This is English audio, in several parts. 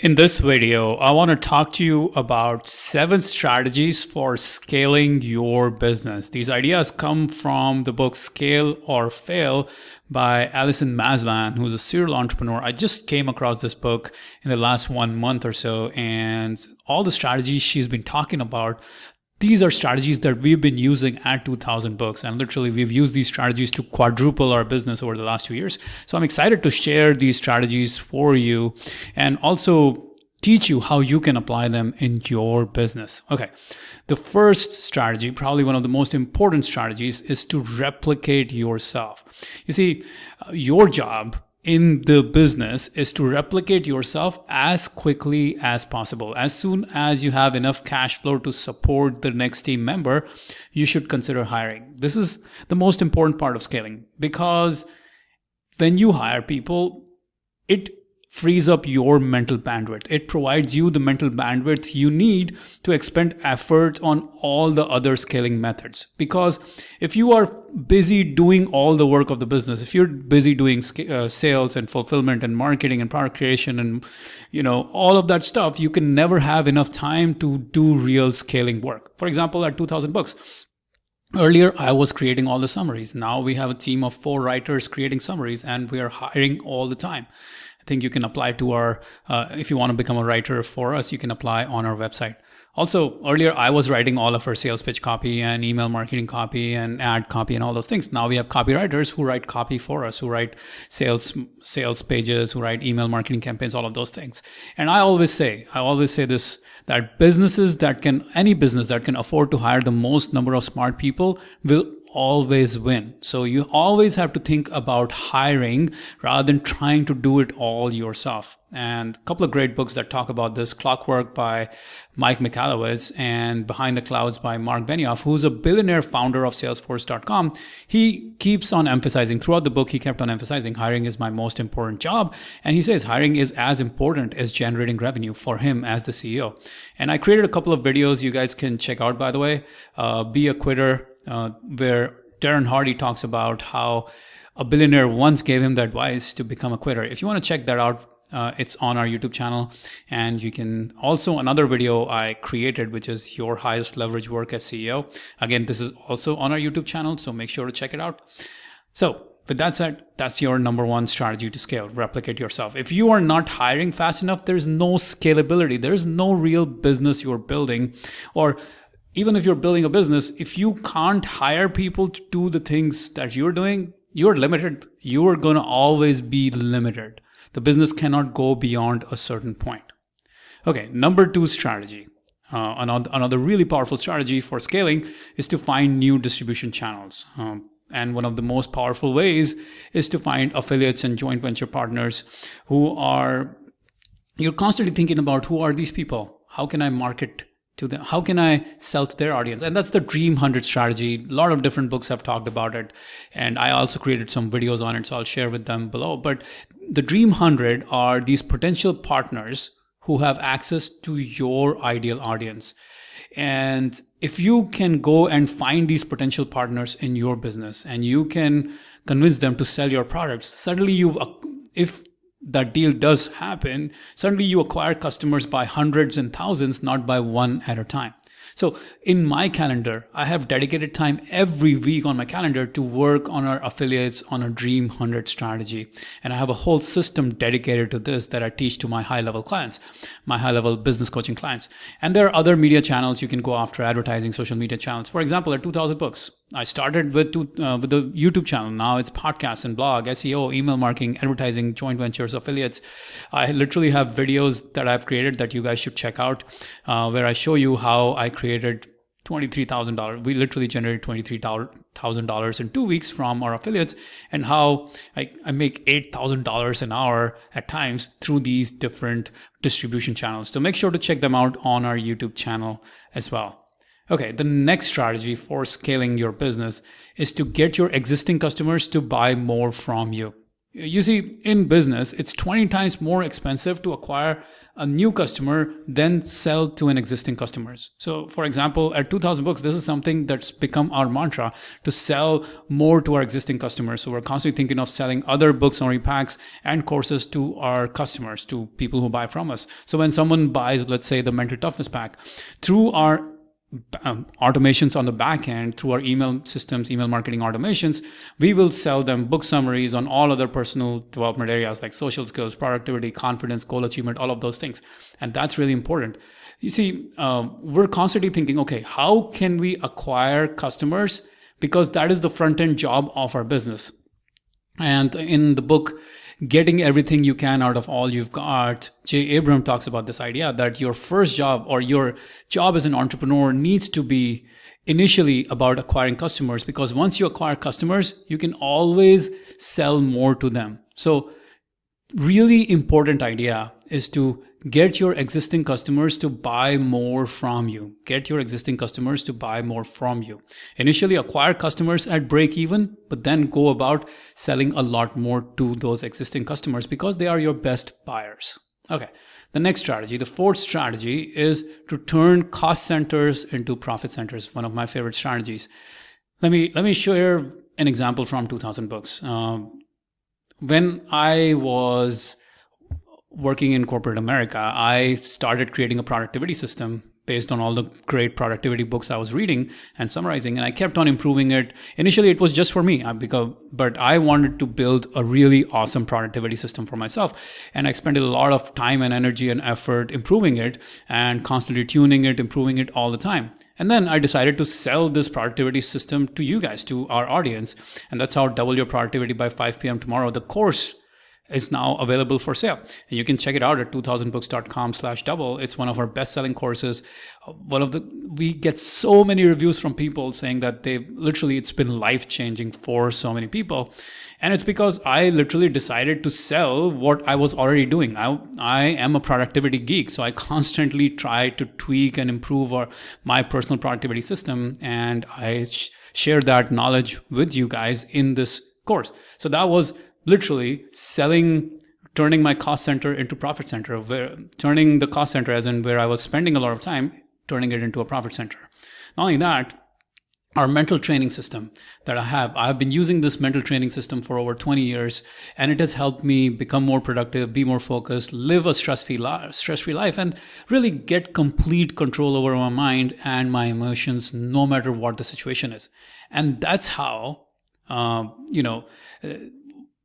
In this video, I want to talk to you about 7 strategies for scaling your business. These ideas come from the book Scale or Fail by Alison Masvan, who's a serial entrepreneur. I just came across this book in the last 1 month or so, and all the strategies she's been talking about, these are strategies that we've been using at 2000 Books, and literally we've used these strategies to quadruple our business over the last 2 years. So I'm excited to share these strategies for you and also teach you how you can apply them in your business. Okay. The first strategy, probably one of the most important strategies, is to replicate yourself. You see, your job in the business is to replicate yourself as quickly as possible. As soon as you have enough cash flow to support the next team member, you should consider hiring. This is the most important part of scaling, because when you hire people, it frees up your mental bandwidth. It provides you the mental bandwidth you need to expend effort on all the other scaling methods. Because if you are busy doing all the work of the business, if you're busy doing sales and fulfillment and marketing and product creation and all of that stuff, you can never have enough time to do real scaling work. For example, at 2000 Books, earlier, I was creating all the summaries. Now we have a team of 4 writers creating summaries, and we are hiring all the time. I think you can apply to our, if you want to become a writer for us, you can apply on our website. Also, earlier, I was writing all of our sales pitch copy and email marketing copy and ad copy and all those things. Now we have copywriters who write copy for us, who write sales pages, who write email marketing campaigns, all of those things. And I always say this, that any business that can afford to hire the most number of smart people will always win. So you always have to think about hiring rather than trying to do it all yourself. And a couple of great books that talk about this: Clockwork by Mike Michalowicz and Behind the Clouds by Mark Benioff, who's a billionaire founder of Salesforce.com. He keeps on emphasizing, throughout the book, he kept on emphasizing, hiring is my most important job. And he says hiring is as important as generating revenue for him as the CEO. And I created a couple of videos you guys can check out, by the way. Be a Quitter, where Darren Hardy talks about how a billionaire once gave him the advice to become a quitter. If you want to check that out, it's on our YouTube channel. And you can also, another video I created, which is Your Highest Leverage Work as CEO. Again, this is also on our YouTube channel, so make sure to check it out. So with that said, that's your number 1 strategy to scale: replicate yourself. If you are not hiring fast enough, there's no scalability. There's no real business you're building. Or even if you're building a business, if you can't hire people to do the things that you're doing, you're limited. You are going to always be limited. The business cannot go beyond a certain point. Okay, number 2 strategy. Another really powerful strategy for scaling is to find new distribution channels. And one of the most powerful ways is to find affiliates and joint venture partners you're constantly thinking about, who are these people? How can I market to them? How can I sell to their audience? And that's the Dream 100 strategy. A lot of different books have talked about it. And I also created some videos on it, so I'll share with them below. But the Dream 100 are these potential partners who have access to your ideal audience. And if you can go and find these potential partners in your business and you can convince them to sell your products, suddenly if that deal does happen, suddenly you acquire customers by hundreds and thousands, not by one at a time. So in my calendar, I have dedicated time every week on my calendar to work on our affiliates on a Dream 100 strategy. And I have a whole system dedicated to this that I teach to my high-level clients, my high-level business coaching clients. And there are other media channels you can go after, advertising, social media channels. For example, at 2000 Books, I started with the YouTube channel. Now it's podcasts and blog, SEO, email marketing, advertising, joint ventures, affiliates. I literally have videos that I've created that you guys should check out, where I show you how I created $23,000. We literally generated $23,000 in 2 weeks from our affiliates, and how I make $8,000 an hour at times through these different distribution channels. So make sure to check them out on our YouTube channel as well. Okay, the next strategy for scaling your business is to get your existing customers to buy more from you. You see, in business, it's 20 times more expensive to acquire a new customer, then sell to an existing customers. So for example, at 2000 Books, this is something that's become our mantra, to sell more to our existing customers. So we're constantly thinking of selling other book summary packs and courses to our customers, to people who buy from us. So when someone buys, let's say, the mental toughness pack, through our automations on the back end, through our email systems, email marketing automations, we will sell them book summaries on all other personal development areas like social skills, productivity, confidence, goal achievement, all of those things. And that's really important. You see, we're constantly thinking, okay, how can we acquire customers? Because that is the front end job of our business. And in the book, Getting Everything You Can Out of All You've Got, Jay Abraham talks about this idea that your first job, or your job as an entrepreneur, needs to be initially about acquiring customers, because once you acquire customers, you can always sell more to them. So really important idea is to get your existing customers to buy more from you. Get your existing customers to buy more from you. Initially acquire customers at break even, but then go about selling a lot more to those existing customers because they are your best buyers. Okay. The next strategy, the fourth strategy, is to turn cost centers into profit centers. One of my favorite strategies. Let me share an example from 2000 Books. When I was working in corporate America, I started creating a productivity system based on all the great productivity books I was reading and summarizing, and I kept on improving it. Initially, it was just for me, but I wanted to build a really awesome productivity system for myself, and I expended a lot of time and energy and effort improving it and constantly tuning it, improving it all the time. And then I decided to sell this productivity system to you guys, to our audience, and that's how Double Your Productivity by 5 p.m. tomorrow, the course, is now available for sale. And you can check it out at 2000books.com/double. It's one of our best-selling courses. We get so many reviews from people saying that it's been life-changing for so many people. And it's because I literally decided to sell what I was already doing. I am a productivity geek, so I constantly try to tweak and improve my personal productivity system. And I share that knowledge with you guys in this course. So that was literally turning my cost center into profit center, turning the cost center, as in where I was spending a lot of time, turning it into a profit center. Not only that, our mental training system that I've been using this mental training system for over 20 years, and it has helped me become more productive, be more focused, live a stress-free life, and really get complete control over my mind and my emotions, no matter what the situation is. And that's how,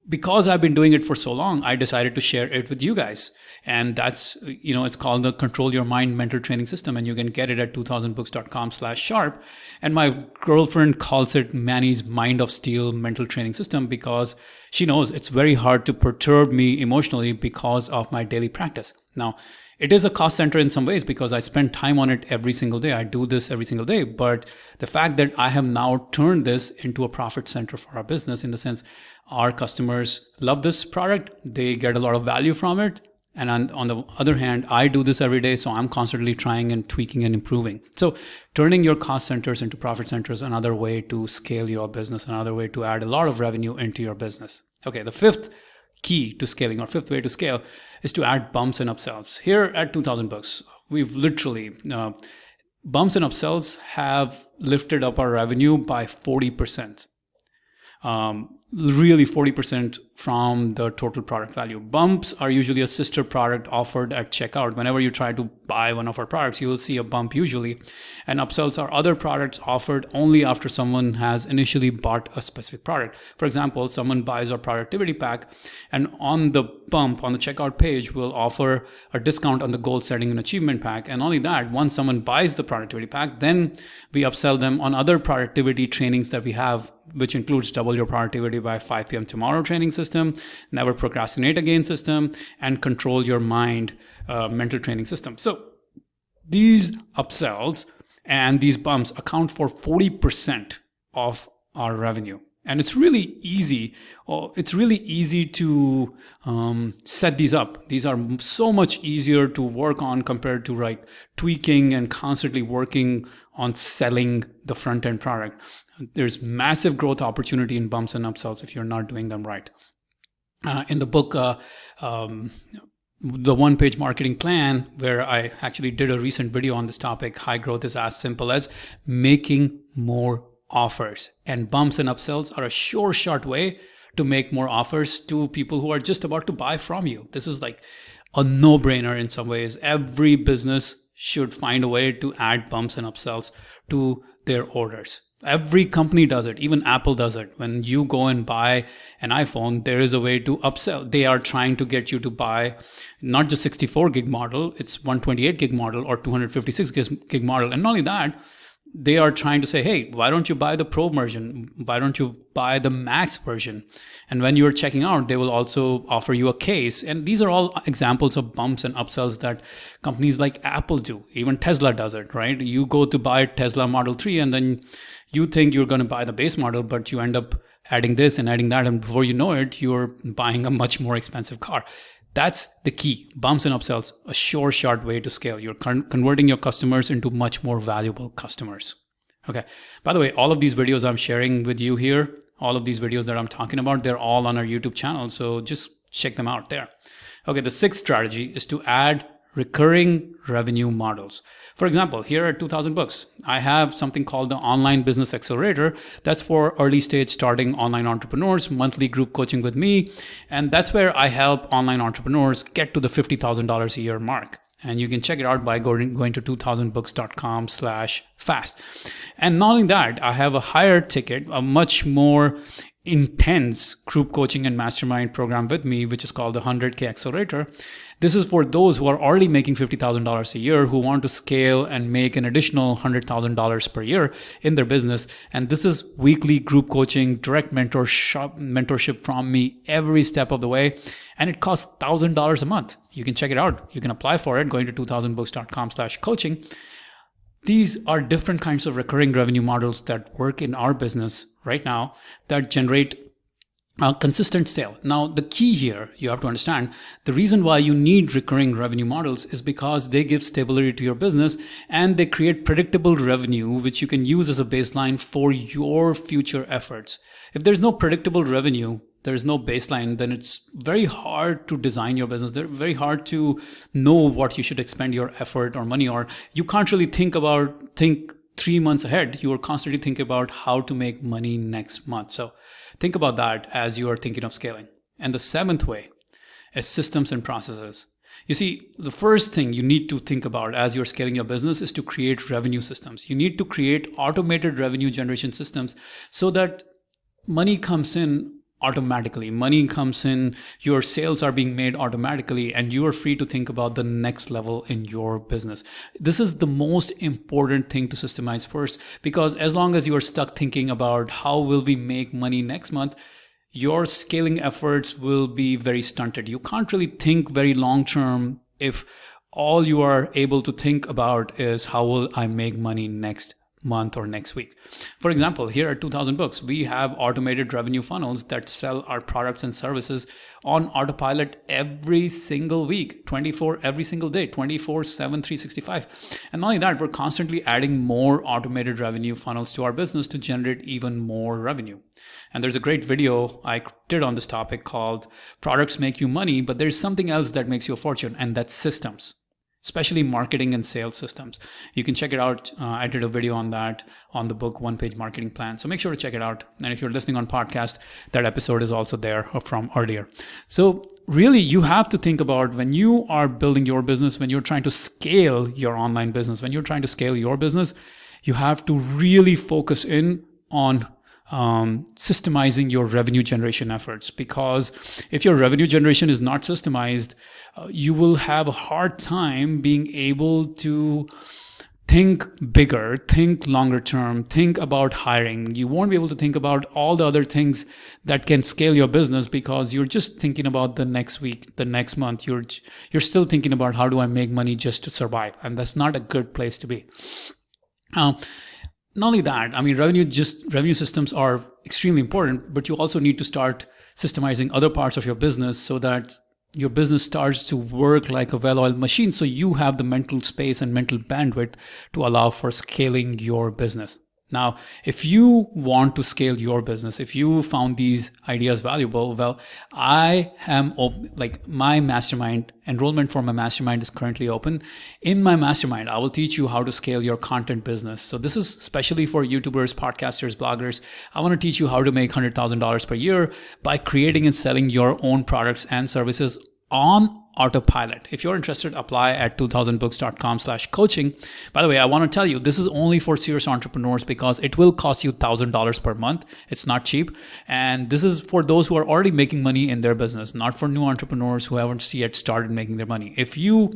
because I've been doing it for so long, I decided to share it with you guys. And that's, it's called the Control Your Mind Mental Training System. And you can get it at 2000books.com/sharp. And my girlfriend calls it Manny's Mind of Steel Mental Training System, because she knows it's very hard to perturb me emotionally because of my daily practice. Now, it is a cost center in some ways because I spend time on it every single day. I do this every single day. But the fact that I have now turned this into a profit center for our business, in the sense our customers love this product, they get a lot of value from it. And on the other hand, I do this every day, so I'm constantly trying and tweaking and improving. So turning your cost centers into profit centers, another way to scale your business, another way to add a lot of revenue into your business. Okay, the fifth key to scaling, or fifth way to scale, is to add bumps and upsells. Here at 2000 Books, we've literally, bumps and upsells have lifted up our revenue by 40%. Really 40% from the total product value. Bumps are usually a sister product offered at checkout. Whenever you try to buy one of our products, you will see a bump usually. And upsells are other products offered only after someone has initially bought a specific product. For example, someone buys our productivity pack, and on the bump, on the checkout page, we'll offer a discount on the goal setting and achievement pack. And only that, once someone buys the productivity pack, then we upsell them on other productivity trainings that we have, which includes Double Your Productivity by 5 p.m. tomorrow training system, Never Procrastinate Again system, and Control Your Mind mental training system. So these upsells and these bumps account for 40% of our revenue. And it's really easy. It's really easy to set these up. These are so much easier to work on compared to tweaking and constantly working on selling the front end product. There's massive growth opportunity in bumps and upsells if you're not doing them right. In the book, the one-page marketing plan, where I actually did a recent video on this topic. High growth is as simple as making more offers. And bumps and upsells are a sure shot way to make more offers to people who are just about to buy from you. This is like a no-brainer in some ways. Every business should find a way to add bumps and upsells to their orders. Every company does it. Even Apple does it. When you go and buy an iPhone, there is a way to upsell. They are trying to get you to buy not just 64 gig model, it's 128 gig model or 256 gig model. And not only that, they are trying to say, hey, why don't you buy the Pro version? Why don't you buy the Max version? And when you're checking out, they will also offer you a case. And these are all examples of bumps and upsells that companies like Apple do. Even Tesla does it, right? You go to buy Tesla Model 3 and then you think you're going to buy the base model, but you end up adding this and adding that. And before you know it, you're buying a much more expensive car. That's the key. Bumps and upsells, a sure shot way to scale. You're converting your customers into much more valuable customers. Okay. By the way, all of these videos I'm sharing with you here, all of these videos that I'm talking about, they're all on our YouTube channel. So just check them out there. Okay. The sixth strategy is to add recurring revenue models. For example, here at 2000 Books, I have something called the Online Business Accelerator. That's for early stage starting online entrepreneurs, monthly group coaching with me. And that's where I help online entrepreneurs get to the $50,000 a year mark. And you can check it out by going to 2000books.com/fast. And not only that, I have a higher ticket, a much more intense group coaching and mastermind program with me, which is called the 100K Accelerator. This is for those who are already making $50,000 a year, who want to scale and make an additional $100,000 per year in their business. And this is weekly group coaching, direct mentorship from me every step of the way. And it costs $1,000 a month. You can check it out. You can apply for it going to 2000books.com/coaching. These are different kinds of recurring revenue models that work in our business right now that generate a consistent sale. Now, the key here, you have to understand, the reason why you need recurring revenue models is because they give stability to your business and they create predictable revenue, which you can use as a baseline for your future efforts. If there's no predictable revenue, there's no baseline, then it's very hard to design your business. They're very hard to know what you should expend your effort or money on. You can't really think 3 months ahead. You are constantly thinking about how to make money next month. So think about that as you are thinking of scaling. And the seventh way is systems and processes. You see, the first thing you need to think about as you're scaling your business is to create revenue systems. You need to create automated revenue generation systems so that money comes in automatically. Money comes in, your sales are being made automatically, and you are free to think about the next level in your business. This is the most important thing to systemize first, because as long as you are stuck thinking about how will we make money next month, your scaling efforts will be very stunted. You can't really think very long term if all you are able to think about is how will I make money next month or next week. For example, here at 2000 Books, we have automated revenue funnels that sell our products and services on autopilot every single week, every single day, 24/7, 365. And not only that, we're constantly adding more automated revenue funnels to our business to generate even more revenue. And there's a great video I did on this topic called Products Make You Money, but there's something else that makes you a fortune, and that's systems. Especially marketing and sales systems. You can check it out. I did a video on that on the book, One Page Marketing Plan. So make sure to check it out. And if you're listening on podcast, that episode is also there from earlier. So really, you have to think about when you are building your business, when you're trying to scale your online business, when you're trying to scale your business, you have to really focus in on systemizing your revenue generation efforts, because if your revenue generation is not systemized, you will have a hard time being able to think bigger, think longer term, think about hiring. You won't be able to think about all the other things that can scale your business because you're just thinking about the next week, the next month. You're still thinking about how do I make money just to survive, and that's not a good place to be. Not only that, I mean, revenue systems are extremely important, but you also need to start systemizing other parts of your business so that your business starts to work like a well-oiled machine, so you have the mental space and mental bandwidth to allow for scaling your business. Now, if you want to scale your business, if you found these ideas valuable, well, I am like my mastermind enrollment for my mastermind is currently open. In my mastermind, I will teach you how to scale your content business. So this is especially for YouTubers, podcasters, bloggers. I want to teach you how to make $100,000 per year by creating and selling your own products and services on autopilot. If you're interested, apply at 2000books.com/coaching. By the way, I want to tell you, this is only for serious entrepreneurs because it will cost you $1,000 per month. It's not cheap. And this is for those who are already making money in their business, not for new entrepreneurs who haven't yet started making their money. If you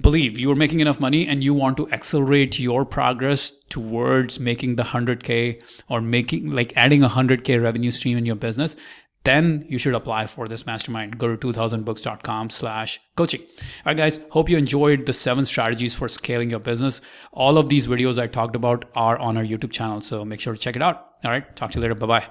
believe you are making enough money and you want to accelerate your progress towards making the 100K or adding a 100K revenue stream in your business, then you should apply for this mastermind. Go to 2000books.com/coaching. All right, guys, hope you enjoyed the 7 strategies for scaling your business. All of these videos I talked about are on our YouTube channel, so make sure to check it out. All right, talk to you later. Bye-bye.